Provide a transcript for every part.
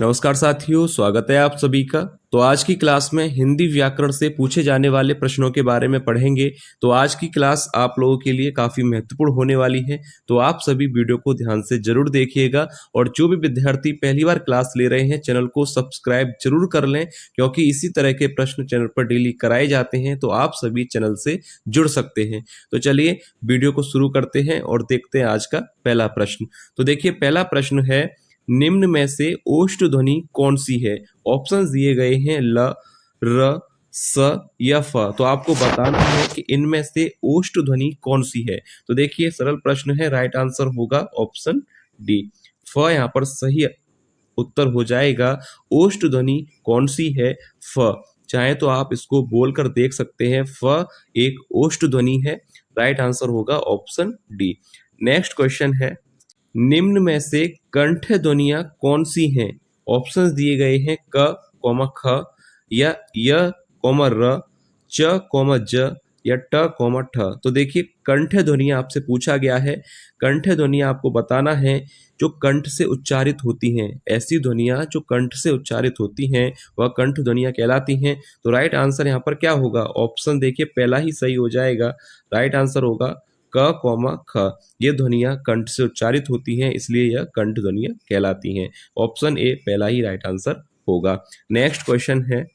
नमस्कार साथियों, स्वागत है आप सभी का। तो आज की क्लास में हिंदी व्याकरण से पूछे जाने वाले प्रश्नों के बारे में पढ़ेंगे। तो आज की क्लास आप लोगों के लिए काफ़ी महत्वपूर्ण होने वाली है, तो आप सभी वीडियो को ध्यान से जरूर देखिएगा। और जो भी विद्यार्थी पहली बार क्लास ले रहे हैं, चैनल को सब्सक्राइब जरूर कर लें, क्योंकि इसी तरह के प्रश्न चैनल पर डेली कराए जाते हैं, तो आप सभी चैनल से जुड़ सकते हैं। तो चलिए वीडियो को शुरू करते हैं और देखते हैं आज का पहला प्रश्न। तो देखिए, पहला प्रश्न है, निम्न में से ओष्ठ ध्वनि कौन सी है? ऑप्शन दिए गए हैं ल, र, स या फ। तो आपको बताना है कि इनमें से ओष्ठ ध्वनि कौन सी है। तो देखिए, सरल प्रश्न है, राइट आंसर होगा ऑप्शन डी, फ यहाँ पर सही उत्तर हो जाएगा। ओष्ठ ध्वनि कौन सी है? फ। चाहे तो आप इसको बोलकर देख सकते हैं, फ एक ओष्ठ ध्वनि है। राइट आंसर होगा ऑप्शन डी। नेक्स्ट क्वेश्चन है, निम्न में से कंठ ध्वनियां कौन सी हैं? ऑप्शंस दिए गए हैं क, ख या य, र, च, ज या ट, ठ। तो देखिए, कंठ ध्वनियां आपसे पूछा गया है। कंठ ध्वनियां आपको बताना है जो कंठ से उच्चारित होती हैं। ऐसी ध्वनियां जो कंठ से उच्चारित होती हैं वह कंठ ध्वनियां कहलाती हैं। तो राइट आंसर यहाँ पर क्या होगा? ऑप्शन देखिए पहला ही सही हो जाएगा। राइट आंसर होगा क, ख। ये ध्वनियां कंठ से उच्चारित होती हैं, इसलिए यह कंठ ध्वनियां कहलाती हैं। ऑप्शन ए पहला ही राइट आंसर होगा। नेक्स्ट क्वेश्चन है,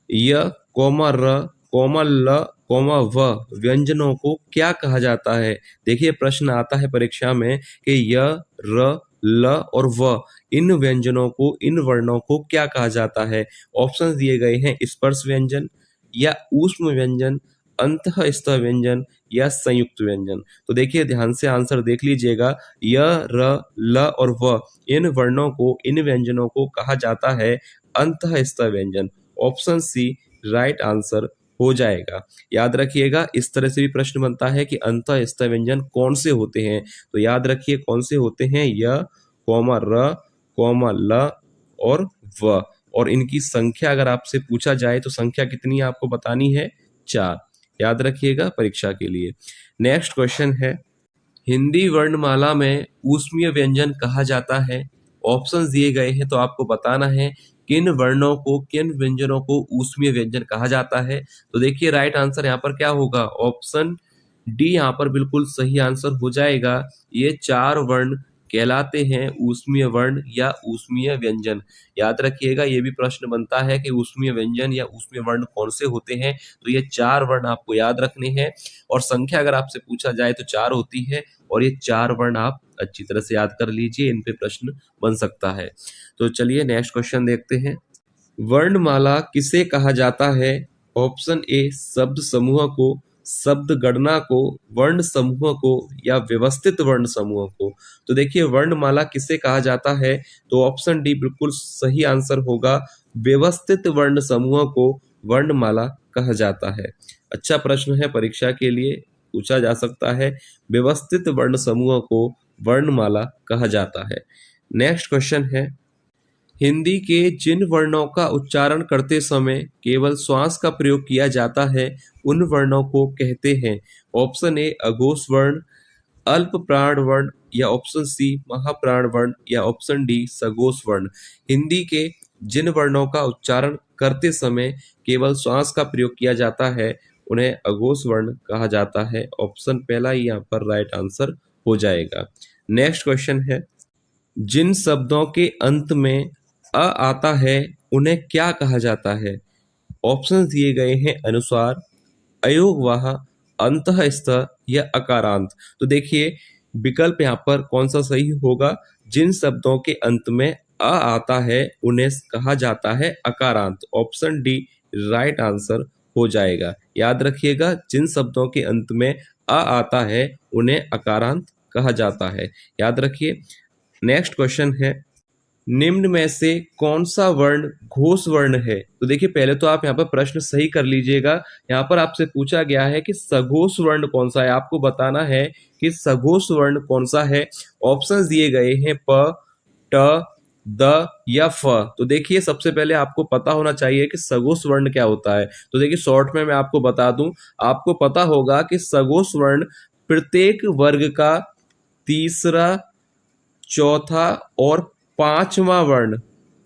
य, र, ल, व व्यंजनों को क्या कहा जाता है? देखिए, प्रश्न आता है परीक्षा में कि य, र, ल और व, इन व्यंजनों को, इन वर्णों को क्या कहा जाता है? ऑप्शन दिए गए हैं स्पर्श व्यंजन या ऊष्म व्यंजन, अंतःस्थ व्यंजन या संयुक्त व्यंजन। तो देखिए, ध्यान से आंसर देख लीजिएगा। य, र, ल और व, इन वर्णों को, इन व्यंजनों को कहा जाता है अंतःस्थ व्यंजन। ऑप्शन सी राइट आंसर हो जाएगा। याद रखिएगा, इस तरह से भी प्रश्न बनता है कि अंतःस्थ व्यंजन कौन से होते हैं। तो याद रखिए कौन से होते हैं, य, र, ल और व। और इनकी संख्या अगर आपसे पूछा जाए तो संख्या कितनी आपको बतानी है? 4। याद रखिएगा परीक्षा के लिए। नेक्स्ट क्वेश्चन है, हिंदी वर्णमाला में ऊष्मीय व्यंजन कहा जाता है। ऑप्शंस दिए गए हैं, तो आपको बताना है किन वर्णों को, किन व्यंजनों को ऊष्मीय व्यंजन कहा जाता है। तो देखिए, राइट आंसर यहाँ पर क्या होगा? ऑप्शन डी यहाँ पर बिल्कुल सही आंसर हो जाएगा। ये 4 वर्ण कहलाते हैं ऊष्मीय वर्ण या ऊष्मीय व्यंजन। याद रखिएगा, ये भी प्रश्न बनता है कि ऊष्मीय व्यंजन या ऊष्मीय वर्ण कौन से होते हैं। तो ये 4 वर्ण आपको याद रखने हैं, और संख्या अगर आपसे पूछा जाए तो 4 होती है, और ये 4 वर्ण आप अच्छी तरह से याद कर लीजिए, इन पे प्रश्न बन सकता है। तो चलिए नेक्स्ट क्वेश्चन देखते हैं, वर्णमाला किसे कहा जाता है? ऑप्शन ए शब्द समूह को, शब्द गणना को, वर्ण समूह को या व्यवस्थित वर्ण समूह को। तो देखिए, वर्णमाला किसे कहा जाता है? तो ऑप्शन डी बिल्कुल सही आंसर होगा। व्यवस्थित वर्ण समूह को वर्णमाला कहा जाता है। अच्छा प्रश्न है, परीक्षा के लिए पूछा जा सकता है। व्यवस्थित वर्ण समूह को वर्णमाला कहा जाता है। नेक्स्ट क्वेश्चन है, हिंदी के जिन वर्णों का उच्चारण करते समय केवल श्वास का प्रयोग किया जाता है, उन वर्णों को कहते हैं। ऑप्शन ए अघोष वर्ण, अल्प प्राण वर्ण या ऑप्शन सी महाप्राण वर्ण या ऑप्शन डी सघोष वर्ण। हिंदी के जिन वर्णों का उच्चारण करते समय केवल श्वास का प्रयोग किया जाता है, उन्हें अघोष वर्ण कहा जाता है। ऑप्शन पहला ही यहाँ पर राइट आंसर हो जाएगा। नेक्स्ट क्वेश्चन है, जिन शब्दों के अंत में अ आता है उन्हें क्या कहा जाता है? ऑप्शन दिए गए हैं अनुस्वार, अयोगवाह, अंतःस्थ या अकारांत। तो देखिए, विकल्प यहाँ पर कौन सा सही होगा? जिन शब्दों के अंत में अ आता है उन्हें कहा जाता है अकारांत। ऑप्शन डी राइट आंसर हो जाएगा। याद रखिएगा, जिन शब्दों के अंत में अ आता है उन्हें अकारांत कहा जाता है। याद रखिए। नेक्स्ट क्वेश्चन है, निम्न में से कौन सा वर्ण घोष वर्ण है? तो देखिए, पहले तो आप यहाँ पर प्रश्न सही कर लीजिएगा। यहाँ पर आपसे पूछा गया है कि सघोष वर्ण कौन सा है। आपको बताना है कि सघोष वर्ण कौन सा है। ऑप्शंस दिए गए हैं प, ट, द या फ। तो देखिए, सबसे पहले आपको पता होना चाहिए कि सघोष वर्ण क्या होता है। तो देखिए, शॉर्ट में मैं आपको बता दूं, आपको पता होगा कि सघोष वर्ण प्रत्येक वर्ग का तीसरा, चौथा और 5वां वर्ण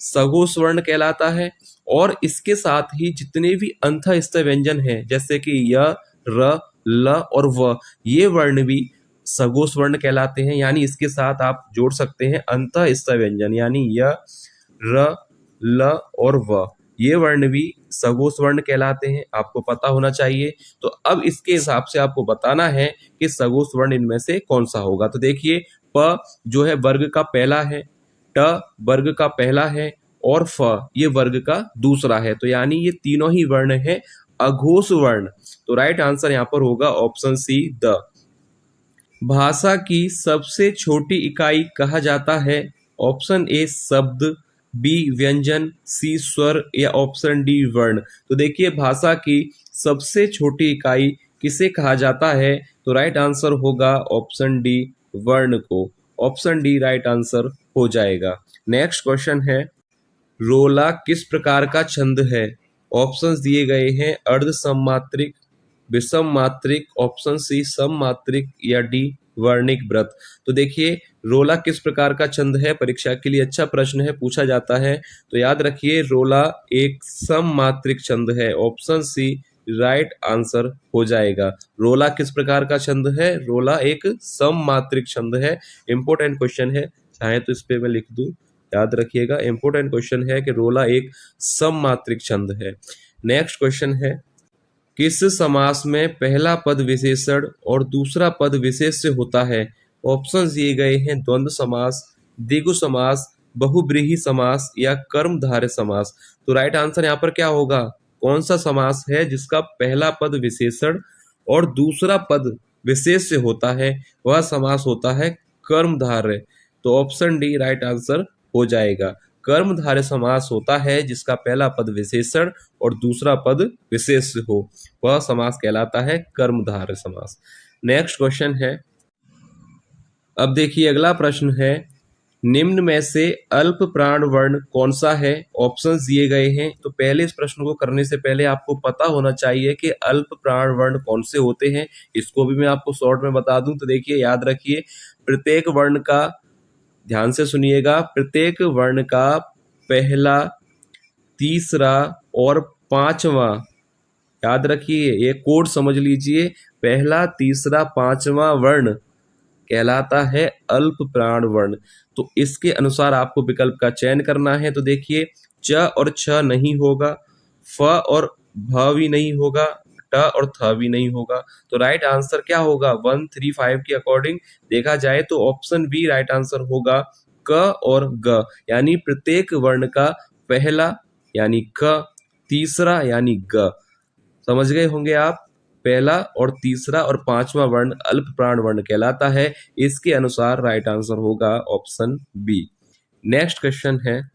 सगोश वर्ण कहलाता है। और इसके साथ ही जितने भी अंतःस्थ व्यंजन हैं जैसे कि य, र, ल और व, ये वर्ण भी सगोश वर्ण कहलाते हैं। यानी इसके साथ आप जोड़ सकते हैं अंतःस्थ व्यंजन, यानी य, र, ल और व, ये वर्ण भी सगोश वर्ण कहलाते हैं, आपको पता होना चाहिए। तो अब इसके हिसाब से आपको बताना है कि सगोश वर्ण इनमें से कौन सा होगा। तो देखिए, प जो है वर्ग का पहला है, ट वर्ग का पहला है और फ ये वर्ग का दूसरा है। तो यानी ये तीनों ही वर्ण है अघोष वर्ण। तो राइट आंसर यहाँ पर होगा ऑप्शन सी, द। भाषा की सबसे छोटी इकाई कहा जाता है। ऑप्शन ए शब्द, बी व्यंजन, सी स्वर या ऑप्शन डी वर्ण। तो देखिए, भाषा की सबसे छोटी इकाई किसे कहा जाता है। तो राइट आंसर होगा ऑप्शन डी, वर्ण को। ऑप्शन डी राइट आंसर हो जाएगा। नेक्स्ट क्वेश्चन है, रोला किस प्रकार का छंद है। ऑप्शंस दिए गए हैं अर्ध सममात्रिक, विषम मात्रिक, ऑप्शन सी सम मात्रिक या डी वर्णिक व्रत। तो देखिए, रोला किस प्रकार का छंद है, परीक्षा के लिए अच्छा प्रश्न है, पूछा जाता है। तो याद रखिए, रोला एक सम मात्रिक छंद है। ऑप्शन सी राइट आंसर हो जाएगा। रोला किस प्रकार का छंद है, रोला एक सम मात्रिक छंद है। इंपॉर्टेंट क्वेश्चन है, चाहे तो इस पे मैं लिख दूं, याद रखिएगा। इंपॉर्टेंट क्वेश्चन है कि रोला एक सम मात्रिक छंद है। नेक्स्ट क्वेश्चन है, किस समास में पहला पद विशेषण और दूसरा पद विशेष्य होता है। ऑप्शन दिए गए हैं द्वंद्व समास, द्विगु समास, बहुब्रीहि समास या कर्मधारय समास। तो राइट आंसर यहाँ पर क्या होगा, कौन सा समास है जिसका पहला पद विशेषण और दूसरा पद विशेष्य होता है। वह समास होता है कर्मधारय। तो ऑप्शन डी राइट आंसर हो जाएगा। कर्मधारय समास होता है जिसका पहला पद विशेषण और दूसरा पद विशेष हो, वह समास कहलाता है कर्मधारय समास। नेक्स्ट क्वेश्चन है, अब देखिए अगला प्रश्न है, निम्न में से अल्प प्राण वर्ण कौन सा है। ऑप्शंस दिए गए हैं। तो पहले इस प्रश्न को करने से पहले आपको पता होना चाहिए कि अल्प प्राण वर्ण कौन से होते हैं। इसको भी मैं आपको शॉर्ट में बता दूं। तो देखिए, याद रखिए, प्रत्येक वर्ण का, ध्यान से सुनिएगा, प्रत्येक वर्ण का पहला, तीसरा और पांचवा, याद रखिए, ये कोड समझ लीजिए, पहला, तीसरा, पांचवा वर्ण कहलाता है अल्प प्राण वर्ण। तो इसके अनुसार आपको विकल्प का चयन करना है। तो देखिए, च और छ नहीं होगा, फ और भ भी नहीं होगा, ट और थ भी नहीं होगा। तो राइट आंसर क्या होगा, 135 के अकॉर्डिंग देखा जाए तो ऑप्शन बी राइट आंसर होगा, क और ग। यानी प्रत्येक वर्ण का पहला यानी क, तीसरा यानी ग। समझ गए होंगे आप, पहला और तीसरा और पांचवा वर्ण अल्प प्राण वर्ण कहलाता है। इसके अनुसार राइट आंसर होगा ऑप्शन बी। नेक्स्ट क्वेश्चन है,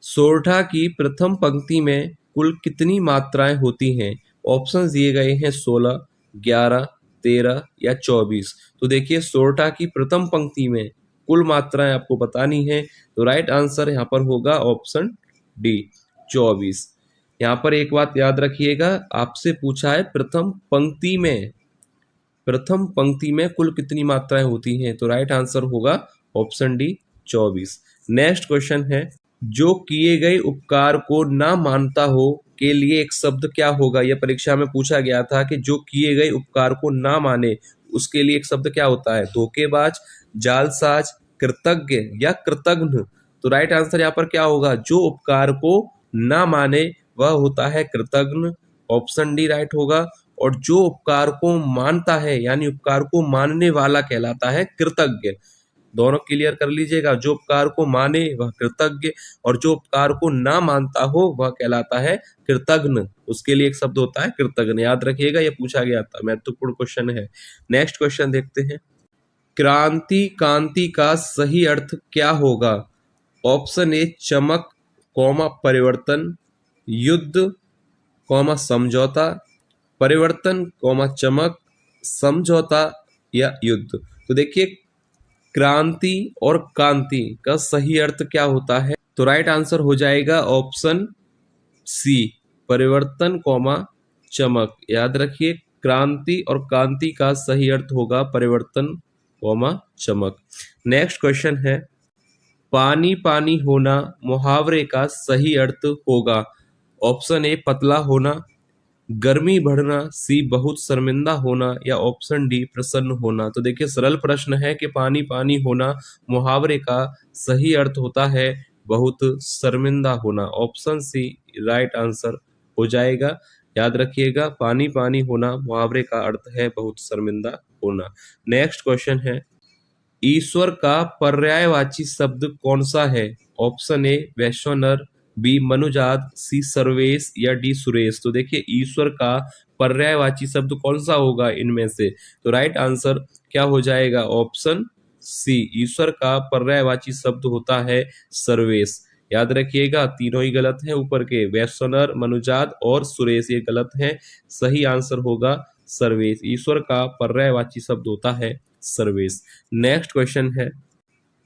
सोरठा की प्रथम पंक्ति में कुल कितनी मात्राएं होती हैं। ऑप्शन दिए गए हैं 16, 11, 13 या 24। तो देखिए, सोरठा की प्रथम पंक्ति में कुल मात्राएं आपको बतानी है। तो राइट आंसर यहाँ पर होगा ऑप्शन डी, 24। यहाँ पर एक बात याद रखिएगा, आपसे पूछा है प्रथम पंक्ति में कुल कितनी मात्राएं होती हैं। तो राइट आंसर होगा ऑप्शन डी, 24। नेक्स्ट क्वेश्चन है, जो किए गए उपकार को ना मानता हो के लिए एक शब्द क्या होगा। यह परीक्षा में पूछा गया था कि जो किए गए उपकार को ना माने उसके लिए एक शब्द क्या होता है। धोखेबाज, जालसाज, कृतज्ञ या कृतघ्न। तो राइट आंसर यहाँ पर क्या होगा, जो उपकार को ना माने वह होता है कृतघ्न। ऑप्शन डी राइट होगा। और जो उपकार को मानता है यानी उपकार को मानने वाला कहलाता है कृतज्ञ। दोनों क्लियर कर लीजिएगा, जो उपकार को माने वह कृतज्ञ और जो उपकार को ना मानता हो वह कहलाता है कृतघ्न। उसके लिए एक शब्द होता है कृतघ्न, याद रखिएगा, यह पूछा गया था, महत्वपूर्ण क्वेश्चन है। नेक्स्ट क्वेश्चन देखते हैं, क्रांति कांति का सही अर्थ क्या होगा। ऑप्शन ए चमक, परिवर्तन, युद्ध, समझौता, परिवर्तन, चमक, समझौता या युद्ध। तो देखिए, क्रांति और कांति का सही अर्थ क्या होता है। तो राइट आंसर हो जाएगा ऑप्शन सी, परिवर्तन, चमक। याद रखिए, क्रांति और कांति का सही अर्थ होगा परिवर्तन, चमक। नेक्स्ट क्वेश्चन है, पानी पानी होना मुहावरे का सही अर्थ होगा। ऑप्शन ए पतला होना, गर्मी बढ़ना, सी बहुत शर्मिंदा होना, या ऑप्शन डी प्रसन्न होना। तो देखिए सरल प्रश्न है कि पानी पानी होना मुहावरे का सही अर्थ होता है बहुत शर्मिंदा होना। ऑप्शन सी राइट आंसर हो जाएगा। याद रखिएगा, पानी पानी होना मुहावरे का अर्थ है बहुत शर्मिंदा होना। नेक्स्ट क्वेश्चन है, ईश्वर का पर्यायवाची शब्द कौन सा है? ऑप्शन ए वैश्वानर, बी मनुजात, सी सर्वेश, या डी सुरेश। तो देखिए ईश्वर का पर्यायवाची शब्द कौन सा होगा इनमें से? तो राइट आंसर क्या हो जाएगा? ऑप्शन सी, ईश्वर का पर्यायवाची शब्द होता है सर्वेश। याद रखिएगा, तीनों ही गलत है ऊपर के, वैश्वानर, मनुजात और सुरेश, ये गलत है। सही आंसर होगा सर्वेश। ईश्वर का पर्यायवाची शब्द होता है सर्वेश। नेक्स्ट क्वेश्चन है,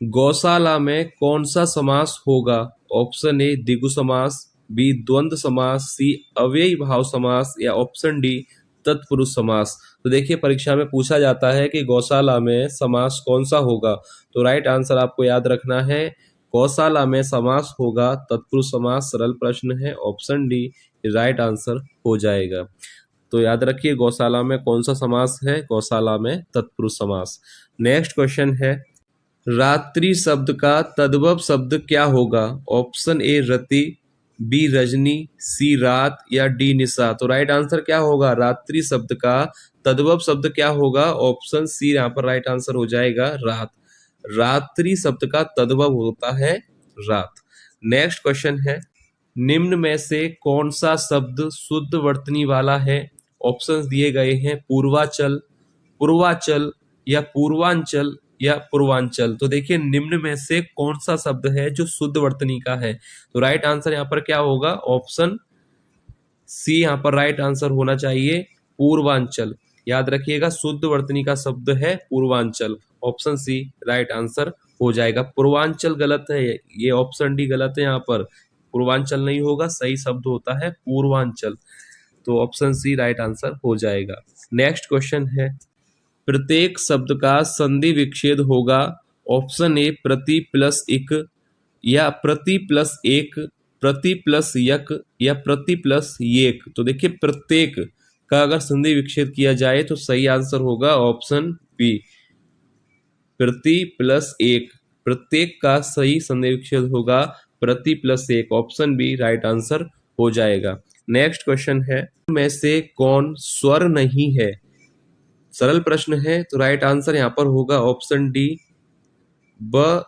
गौशाला में कौन सा समास होगा? ऑप्शन ए द्विगु समास, बी द्वंद्व समास, सी अव्ययी भाव समास, या ऑप्शन डी तत्पुरुष समास। तो देखिए परीक्षा में पूछा जाता है कि गौशाला में समास कौन सा होगा। तो राइट आंसर आपको याद रखना है, गौशाला में समास होगा तत्पुरुष समास। सरल प्रश्न है, ऑप्शन डी राइट आंसर हो जाएगा। तो याद रखिए गौशाला में कौन सा समास है? गौशाला में तत्पुरुष समास। नेक्स्ट क्वेश्चन है, रात्रि शब्द का तद्भव शब्द क्या होगा? ऑप्शन ए रति, बी रजनी, सी रात, या डी निशा। तो राइट आंसर क्या होगा? रात्रि शब्द का तद्भव शब्द क्या होगा? ऑप्शन सी यहाँ पर राइट आंसर हो जाएगा, रात। रात्रि शब्द का तद्भव होता है रात। नेक्स्ट क्वेश्चन है, निम्न में से कौन सा शब्द शुद्ध वर्तनी वाला है? ऑप्शंस दिए गए हैं, पूर्वाचल, पूर्वाचल, या पूर्वांचल, या पूर्वांचल। तो देखिए निम्न में से कौन सा शब्द है जो शुद्ध वर्तनी का है? तो राइट आंसर यहाँ पर क्या होगा? ऑप्शन सी यहाँ पर राइट आंसर होना चाहिए, पूर्वांचल। याद रखिएगा, शुद्ध वर्तनी का शब्द है Purvanchal. Option C right answer हो जाएगा। पूर्वांचल गलत है, ये ऑप्शन डी गलत है। यहाँ पर पूर्वांचल नहीं होगा, सही शब्द होता है पूर्वांचल। तो ऑप्शन सी राइट आंसर हो जाएगा। नेक्स्ट क्वेश्चन है, प्रत्येक शब्द का संधि विच्छेद होगा। ऑप्शन ए प्रति प्लस इक, या प्रति प्लस एक, प्रति प्लस यक, या प्रति प्लस येक। तो देखिए प्रत्येक का अगर संधि विच्छेद किया जाए तो सही आंसर होगा ऑप्शन बी, प्रति प्लस एक। प्रत्येक का सही संधि विच्छेद होगा प्रति प्लस एक। ऑप्शन बी राइट आंसर हो जाएगा। नेक्स्ट क्वेश्चन है, में से कौन स्वर नहीं है? सरल प्रश्न है, तो राइट आंसर यहाँ पर होगा ऑप्शन डी, ब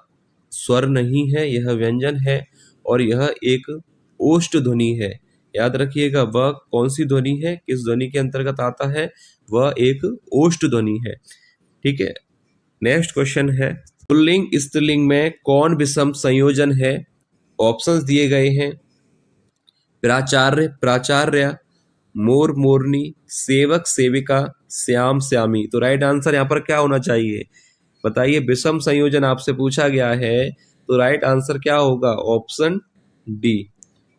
स्वर नहीं है, यह व्यंजन है और यह एक ओष्ठ ध्वनि है। याद रखिएगा, ब कौन सी ध्वनि है, किस ध्वनि के अंतर्गत आता है? वह एक ओष्ठ ध्वनि है। ठीक है। नेक्स्ट क्वेश्चन है, पुल्लिंग स्त्रीलिंग में कौन विषम संयोजन है? ऑप्शंस दिए गए हैं, प्राचार्य, प्राचार्या, मोर, मोरनी, सेवक, सेविका, श्याम, श्यामी। तो राइट आंसर यहाँ पर क्या होना चाहिए? बताइए, विषम संयोजन आपसे पूछा गया है, तो राइट आंसर क्या होगा? ऑप्शन डी,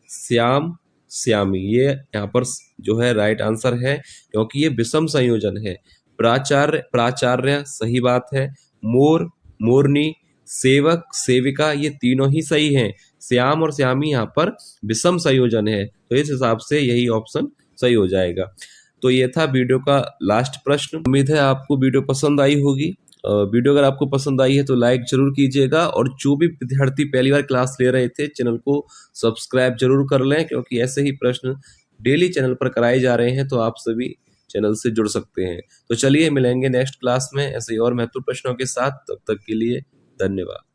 श्याम, श्यामी। ये यहाँ पर जो है राइट आंसर है, क्योंकि ये विषम संयोजन है। प्राचार्य, प्राचार्य सही बात है। मोर, मोरनी, सेवक, सेविका, ये तीनों ही सही हैं। श्याम और श्यामी यहाँ पर विषम संयोजन है, तो इस हिसाब से यही ऑप्शन सही हो जाएगा। तो ये था वीडियो का लास्ट प्रश्न। उम्मीद है आपको वीडियो पसंद आई होगी। वीडियो अगर आपको पसंद आई है तो लाइक जरूर कीजिएगा, और जो भी विद्यार्थी पहली बार क्लास ले रहे थे चैनल को सब्सक्राइब जरूर कर लें, क्योंकि ऐसे ही प्रश्न डेली चैनल पर कराए जा रहे हैं, तो आप सभी चैनल से जुड़ सकते हैं। तो चलिए मिलेंगे नेक्स्ट क्लास में ऐसे ही और महत्वपूर्ण प्रश्नों के साथ। तब तक के लिए धन्यवाद।